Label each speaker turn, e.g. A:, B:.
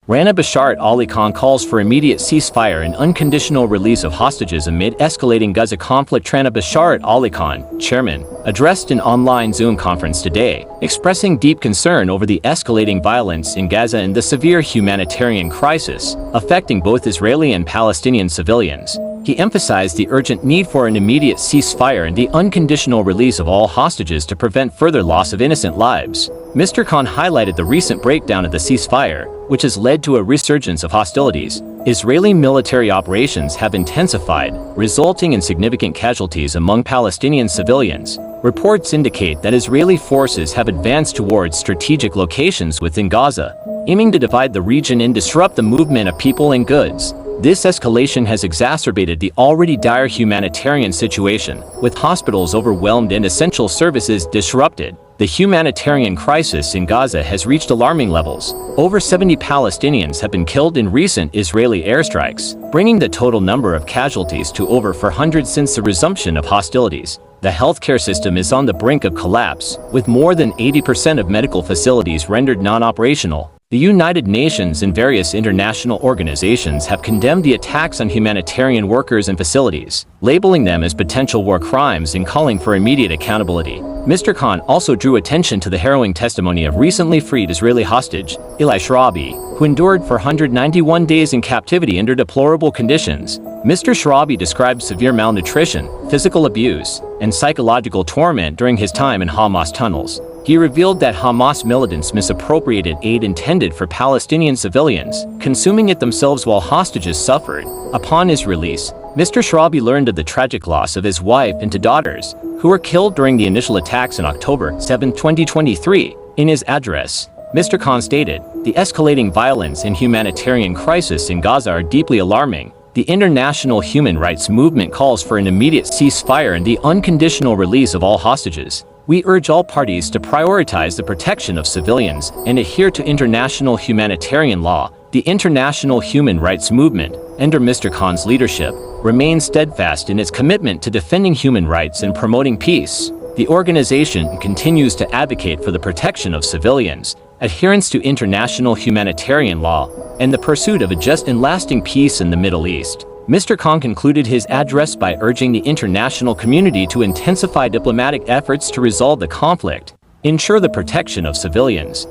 A: Rana Bashart Ali Khan calls for immediate ceasefire and unconditional release of hostages amid escalating Gaza conflict. Rana Bashart Ali Khan, chairman, addressed an online Zoom conference today, expressing deep concern over the escalating violence in Gaza and the severe humanitarian crisis affecting both Israeli and Palestinian civilians. He emphasized the urgent need for an immediate ceasefire and the unconditional release of all hostages to prevent further loss of innocent lives. Mr. Khan highlighted the recent breakdown of the ceasefire, which has led to a resurgence of hostilities. Israeli military operations have intensified, resulting in significant casualties among Palestinian civilians. Reports indicate that Israeli forces have advanced towards strategic locations within Gaza, aiming to divide the region and disrupt the movement of people and goods. This escalation has exacerbated the already dire humanitarian situation, with hospitals overwhelmed and essential services disrupted. The humanitarian crisis in Gaza has reached alarming levels. Over 70 Palestinians have been killed in recent Israeli airstrikes, bringing the total number of casualties to over 400 since the resumption of hostilities. The healthcare system is on the brink of collapse, with more than 80% of medical facilities rendered non-operational. The United Nations and various international organizations have condemned the attacks on humanitarian workers and facilities, labeling them as potential war crimes and calling for immediate accountability. Mr. Khan also drew attention to the harrowing testimony of recently freed Israeli hostage, Eli Sharabi, who endured for 191 days in captivity under deplorable conditions. Mr. Sharabi described severe malnutrition, physical abuse, and psychological torment during his time in Hamas tunnels. He revealed that Hamas militants misappropriated aid intended for Palestinian civilians, consuming it themselves while hostages suffered. Upon his release, Mr. Sharabi learned of the tragic loss of his wife and two daughters, who were killed during the initial attacks on October 7, 2023. In his address, Mr. Khan stated, "The escalating violence and humanitarian crisis in Gaza are deeply alarming. The international human rights movement calls for an immediate ceasefire and the unconditional release of all hostages. We urge all parties to prioritize the protection of civilians and adhere to international humanitarian law." The international human rights movement, under Mr. Khan's leadership, remains steadfast in its commitment to defending human rights and promoting peace. The organization continues to advocate for the protection of civilians, adherence to international humanitarian law, and the pursuit of a just and lasting peace in the Middle East. Mr. Khan concluded his address by urging the international community to intensify diplomatic efforts to resolve the conflict, ensure the protection of civilians,